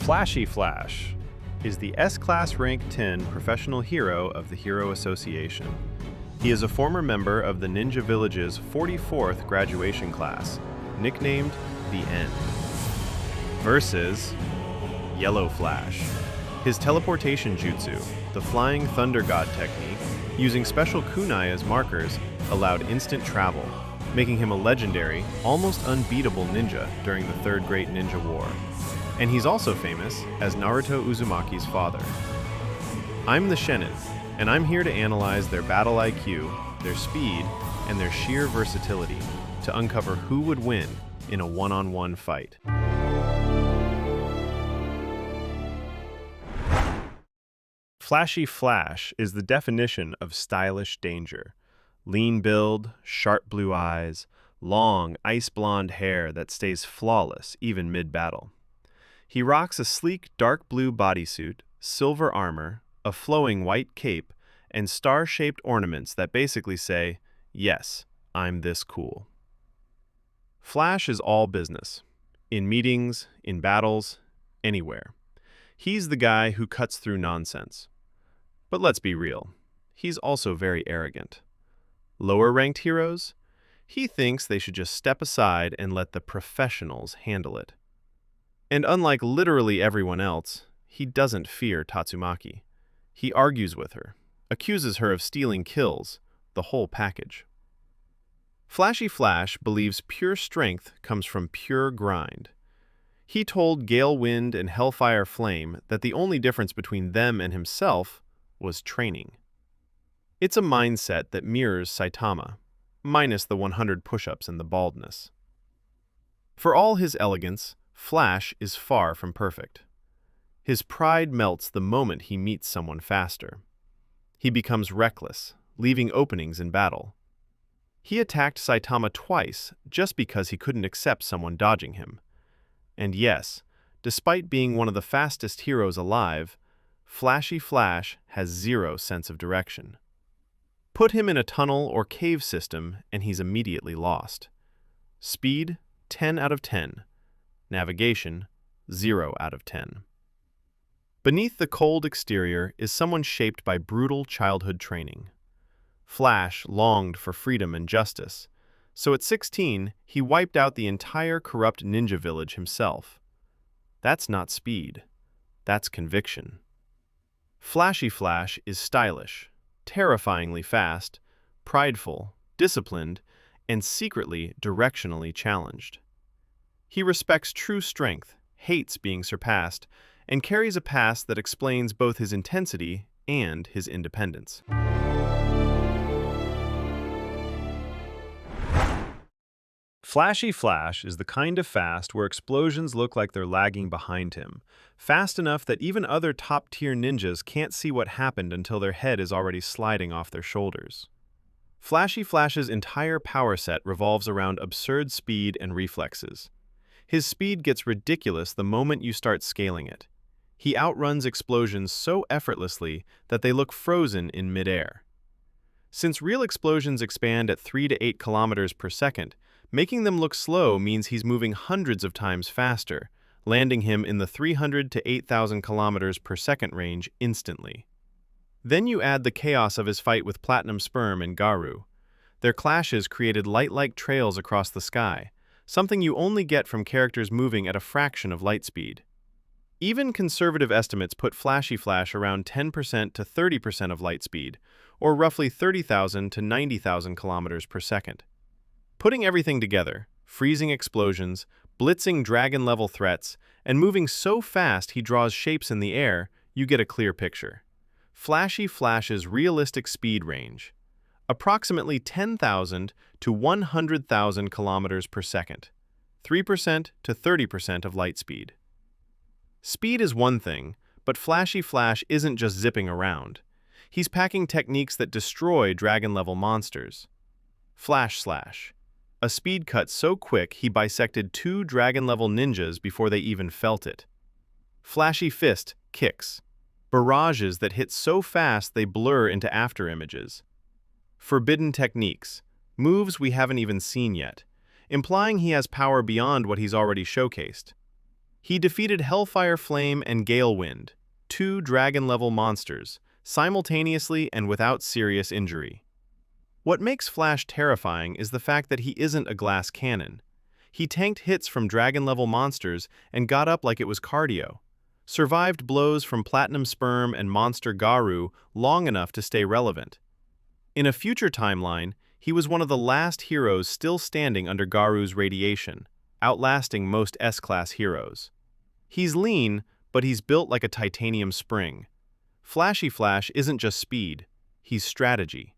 Flashy Flash is the S-Class Rank 10 professional hero of the Hero Association. He is a former member of the Ninja Village's 44th graduation class, nicknamed The End. Versus Yellow Flash. His teleportation jutsu, the Flying Thunder God technique, using special kunai as markers, allowed instant travel, making him a legendary, almost unbeatable ninja during the Third Great Ninja War. And he's also famous as Naruto Uzumaki's father. I'm the Shenin, and I'm here to analyze their battle IQ, their speed, and their sheer versatility to uncover who would win in a one-on-one fight. Flashy Flash is the definition of stylish danger. Lean build, sharp blue eyes, long, ice-blonde hair that stays flawless even mid-battle. He rocks a sleek dark blue bodysuit, silver armor, a flowing white cape, and star-shaped ornaments that basically say, "Yes, I'm this cool." Flash is all business. In meetings, in battles, anywhere. He's the guy who cuts through nonsense. But let's be real, he's also very arrogant. Lower-ranked heroes? He thinks they should just step aside and let the professionals handle it. And unlike literally everyone else, he doesn't fear Tatsumaki. He argues with her, accuses her of stealing kills, the whole package. Flashy Flash believes pure strength comes from pure grind. He told Gale Wind and Hellfire Flame that the only difference between them and himself was training. It's a mindset that mirrors Saitama, minus the 100 push-ups and the baldness. For all his elegance, Flash is far from perfect. His pride melts the moment he meets someone faster. He becomes reckless, leaving openings in battle. He attacked Saitama twice just because he couldn't accept someone dodging him. And yes, despite being one of the fastest heroes alive, Flashy Flash has zero sense of direction. Put him in a tunnel or cave system and he's immediately lost. Speed, 10 out of 10. Navigation, 0 out of 10. Beneath the cold exterior is someone shaped by brutal childhood training. Flash longed for freedom and justice, so at 16, he wiped out the entire corrupt ninja village himself. That's not speed. That's conviction. Flashy Flash is stylish, terrifyingly fast, prideful, disciplined, and secretly directionally challenged. He respects true strength, hates being surpassed, and carries a past that explains both his intensity and his independence. Flashy Flash is the kind of fast where explosions look like they're lagging behind him, fast enough that even other top-tier ninjas can't see what happened until their head is already sliding off their shoulders. Flashy Flash's entire power set revolves around absurd speed and reflexes. His speed gets ridiculous the moment you start scaling it. He outruns explosions so effortlessly that they look frozen in midair. Since real explosions expand at 3 to 8 kilometers per second, making them look slow means he's moving hundreds of times faster, landing him in the 300 to 8,000 kilometers per second range instantly. Then you add the chaos of his fight with Platinum Sperm and Garu. Their clashes created light-like trails across the sky, something you only get from characters moving at a fraction of light speed. Even conservative estimates put Flashy Flash around 10% to 30% of light speed, or roughly 30,000 to 90,000 kilometers per second. Putting everything together, freezing explosions, blitzing dragon-level threats, and moving so fast he draws shapes in the air, you get a clear picture. Flashy Flash's realistic speed range: approximately 10,000 to 100,000 kilometers per second, 3% to 30% of light speed. Speed is one thing, but Flashy Flash isn't just zipping around. He's packing techniques that destroy dragon-level monsters. Flash Slash: a speed cut so quick he bisected 2 dragon-level ninjas before they even felt it. Flashy Fist Kicks: barrages that hit so fast they blur into afterimages. Forbidden Techniques: moves we haven't even seen yet, implying he has power beyond what he's already showcased. He defeated Hellfire Flame and Gale Wind, two dragon-level monsters, simultaneously and without serious injury. What makes Flash terrifying is the fact that he isn't a glass cannon. He tanked hits from dragon-level monsters and got up like it was cardio, survived blows from Platinum Sperm and Monster Garu long enough to stay relevant. In a future timeline, he was one of the last heroes still standing under Garu's radiation, outlasting most S-class heroes. He's lean, but he's built like a titanium spring. Flashy Flash isn't just speed, he's strategy.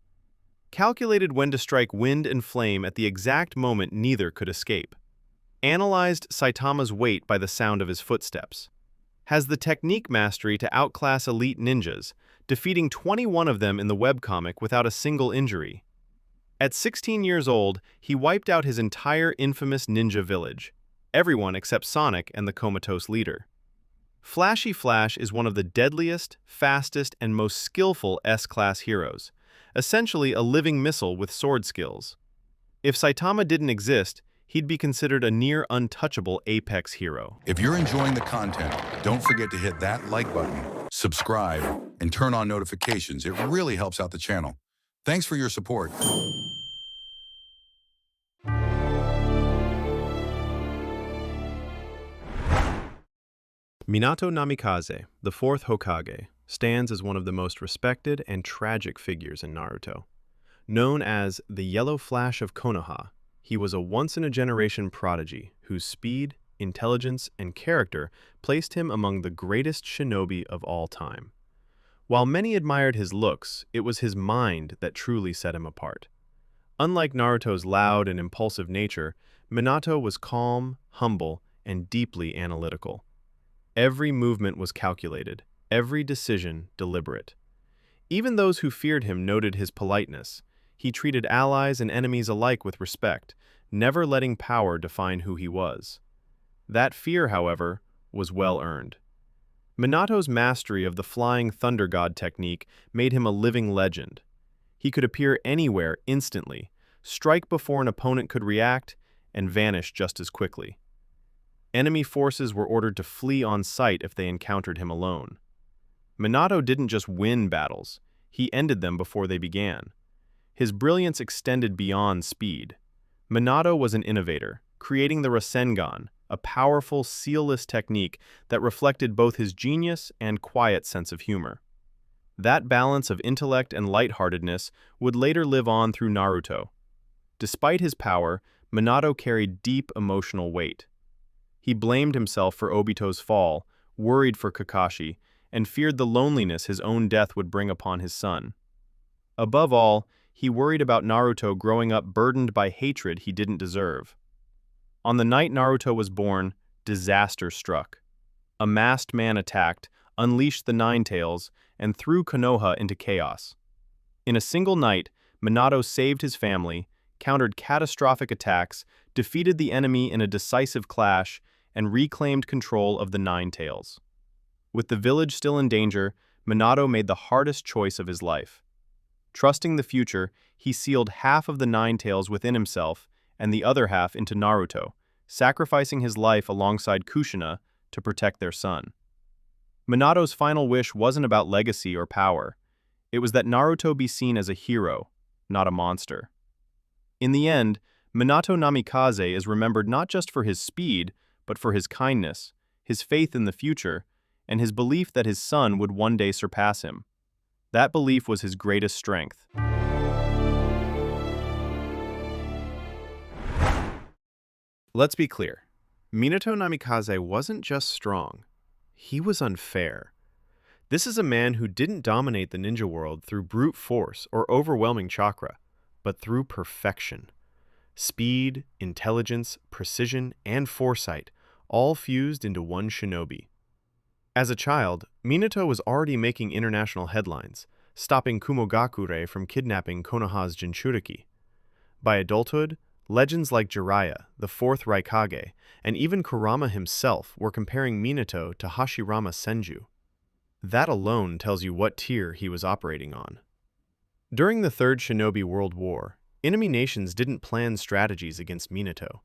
Calculated when to strike wind and flame at the exact moment neither could escape. Analyzed Saitama's weight by the sound of his footsteps. Has the technique mastery to outclass elite ninjas, defeating 21 of them in the webcomic without a single injury. At 16 years old, he wiped out his entire infamous ninja village, everyone except Sonic and the comatose leader. Flashy Flash is one of the deadliest, fastest, and most skillful S-class heroes, essentially a living missile with sword skills. If Saitama didn't exist, he'd be considered a near-untouchable apex hero. If you're enjoying the content, don't forget to hit that like button, subscribe, and turn on notifications. It really helps out the channel. Thanks for your support. Minato Namikaze, the fourth Hokage, stands as one of the most respected and tragic figures in Naruto. Known as the Yellow Flash of Konoha, he was a once-in-a-generation prodigy whose speed, intelligence, and character placed him among the greatest shinobi of all time. While many admired his looks, it was his mind that truly set him apart. Unlike Naruto's loud and impulsive nature, Minato was calm, humble, and deeply analytical. Every movement was calculated, every decision deliberate. Even those who feared him noted his politeness. He treated allies and enemies alike with respect, never letting power define who he was. That fear, however, was well earned. Minato's mastery of the Flying Thunder God technique made him a living legend. He could appear anywhere instantly, strike before an opponent could react, and vanish just as quickly. Enemy forces were ordered to flee on sight if they encountered him alone. Minato didn't just win battles, he ended them before they began. His brilliance extended beyond speed. Minato was an innovator, creating the Rasengan, a powerful, sealless technique that reflected both his genius and quiet sense of humor. That balance of intellect and lightheartedness would later live on through Naruto. Despite his power, Minato carried deep emotional weight. He blamed himself for Obito's fall, worried for Kakashi, and feared the loneliness his own death would bring upon his son. Above all, he worried about Naruto growing up burdened by hatred he didn't deserve. On the night Naruto was born, disaster struck. A masked man attacked, unleashed the Nine Tails, and threw Konoha into chaos. In a single night, Minato saved his family, countered catastrophic attacks, defeated the enemy in a decisive clash, and reclaimed control of the Nine Tails. With the village still in danger, Minato made the hardest choice of his life. Trusting the future, he sealed half of the Nine Tails within himself and the other half into Naruto, sacrificing his life alongside Kushina to protect their son. Minato's final wish wasn't about legacy or power. It was that Naruto be seen as a hero, not a monster. In the end, Minato Namikaze is remembered not just for his speed, but for his kindness, his faith in the future, and his belief that his son would one day surpass him. That belief was his greatest strength. Let's be clear. Minato Namikaze wasn't just strong. He was unfair. This is a man who didn't dominate the ninja world through brute force or overwhelming chakra, but through perfection. Speed, intelligence, precision, and foresight, all fused into one shinobi. As a child, Minato was already making international headlines, stopping Kumogakure from kidnapping Konoha's Jinchuriki. By adulthood, legends like Jiraiya, the fourth Raikage, and even Kurama himself were comparing Minato to Hashirama Senju. That alone tells you what tier he was operating on. During the Third Shinobi World War, enemy nations didn't plan strategies against Minato.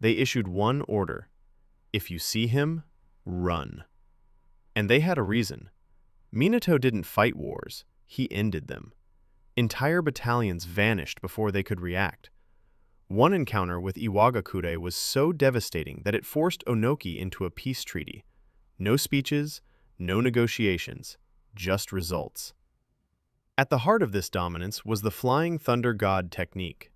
They issued one order: if you see him, run. And they had a reason. Minato didn't fight wars, he ended them. Entire battalions vanished before they could react. One encounter with Iwagakure was so devastating that it forced Onoki into a peace treaty. No speeches, no negotiations, just results. At the heart of this dominance was the Flying Thunder God technique.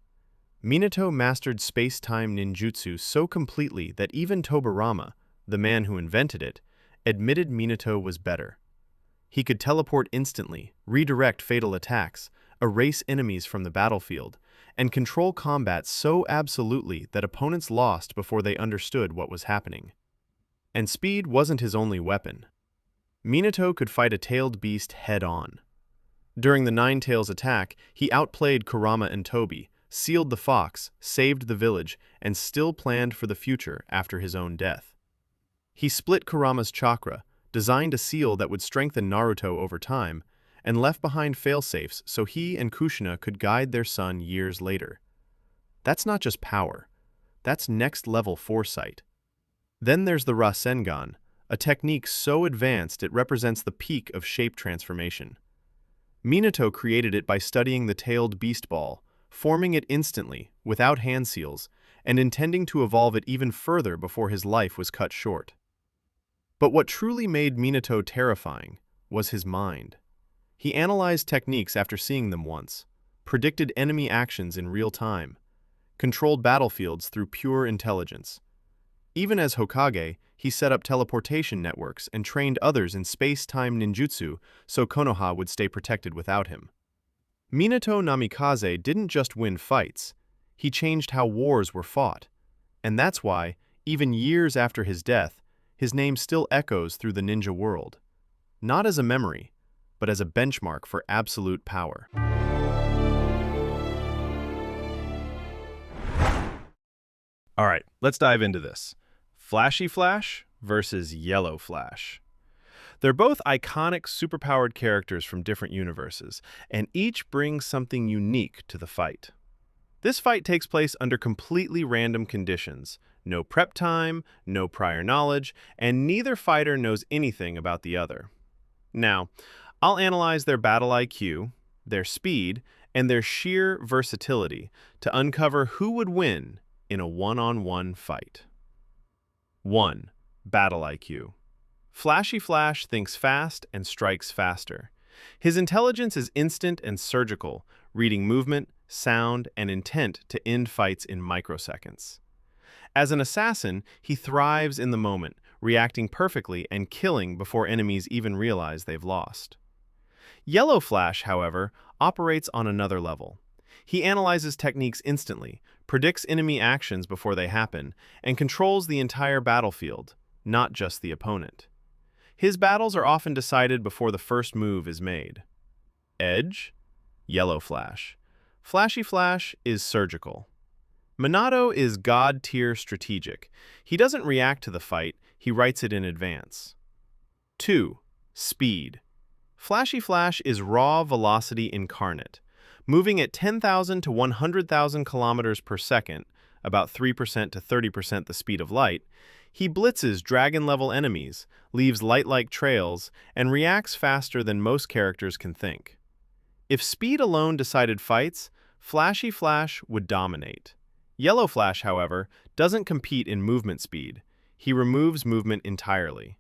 Minato mastered space-time ninjutsu so completely that even Tobirama, the man who invented it, admitted Minato was better. He could teleport instantly, redirect fatal attacks, erase enemies from the battlefield, and control combat so absolutely that opponents lost before they understood what was happening. And speed wasn't his only weapon. Minato could fight a tailed beast head-on. During the Nine Tails attack, he outplayed Kurama and Tobi, sealed the fox, saved the village, and still planned for the future after his own death. He split Kurama's chakra, designed a seal that would strengthen Naruto over time, and left behind failsafes so he and Kushina could guide their son years later. That's not just power. That's next-level foresight. Then there's the Rasengan, a technique so advanced it represents the peak of shape transformation. Minato created it by studying the tailed beast ball, forming it instantly, without hand seals, and intending to evolve it even further before his life was cut short. But what truly made Minato terrifying was his mind. He analyzed techniques after seeing them once, predicted enemy actions in real time, controlled battlefields through pure intelligence. Even as Hokage, he set up teleportation networks and trained others in space-time ninjutsu so Konoha would stay protected without him. Minato Namikaze didn't just win fights, he changed how wars were fought. And that's why, even years after his death, his name still echoes through the ninja world. Not as a memory, but as a benchmark for absolute power. All right, let's dive into this. Flashy Flash versus Yellow Flash. They're both iconic, superpowered characters from different universes, and each brings something unique to the fight. This fight takes place under completely random conditions. No prep time, no prior knowledge, and neither fighter knows anything about the other. Now, I'll analyze their battle IQ, their speed, and their sheer versatility to uncover who would win in a one-on-one fight. 1. Battle IQ. Flashy Flash thinks fast and strikes faster. His intelligence is instant and surgical, reading movement, sound, and intent to end fights in microseconds. As an assassin, he thrives in the moment, reacting perfectly and killing before enemies even realize they've lost. Yellow Flash, however, operates on another level. He analyzes techniques instantly, predicts enemy actions before they happen, and controls the entire battlefield, not just the opponent. His battles are often decided before the first move is made. Edge? Yellow Flash. Flashy Flash is surgical. Minato is god-tier strategic. He doesn't react to the fight, he writes it in advance. 2. Speed. Flashy Flash is raw velocity incarnate. Moving at 10,000 to 100,000 kilometers per second, about 3% to 30% the speed of light, he blitzes dragon-level enemies, leaves light-like trails, and reacts faster than most characters can think. If speed alone decided fights, Flashy Flash would dominate. Yellow Flash, however, doesn't compete in movement speed. He removes movement entirely.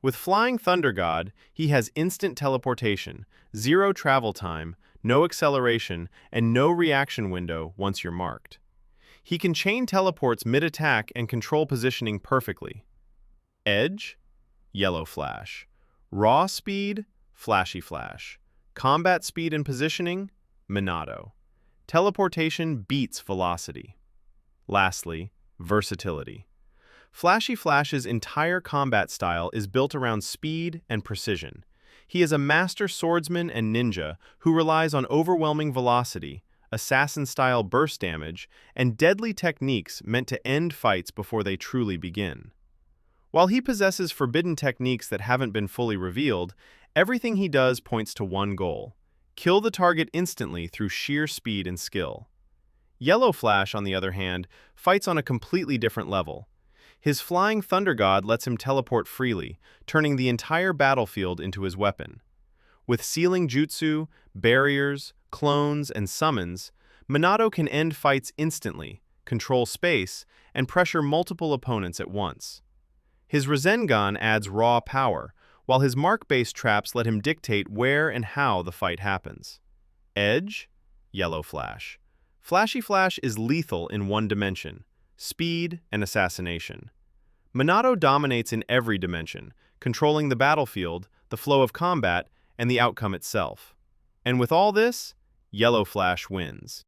With Flying Thunder God, he has instant teleportation, zero travel time, no acceleration, and no reaction window once you're marked. He can chain teleports mid-attack and control positioning perfectly. Edge? Yellow Flash. Raw speed? Flashy Flash. Combat speed and positioning? Minato. Teleportation beats velocity. Lastly, versatility. Flashy Flash's entire combat style is built around speed and precision. He is a master swordsman and ninja who relies on overwhelming velocity, assassin-style burst damage, and deadly techniques meant to end fights before they truly begin. While he possesses forbidden techniques that haven't been fully revealed, everything he does points to one goal: kill the target instantly through sheer speed and skill. Yellow Flash, on the other hand, fights on a completely different level. His flying thunder god lets him teleport freely, turning the entire battlefield into his weapon. With sealing jutsu, barriers, clones, and summons, Minato can end fights instantly, control space, and pressure multiple opponents at once. His Rasengan adds raw power, while his mark-based traps let him dictate where and how the fight happens. Edge? Yellow Flash. Flashy Flash is lethal in one dimension: speed and assassination. Minato dominates in every dimension, controlling the battlefield, the flow of combat, and the outcome itself. And with all this, Yellow Flash wins.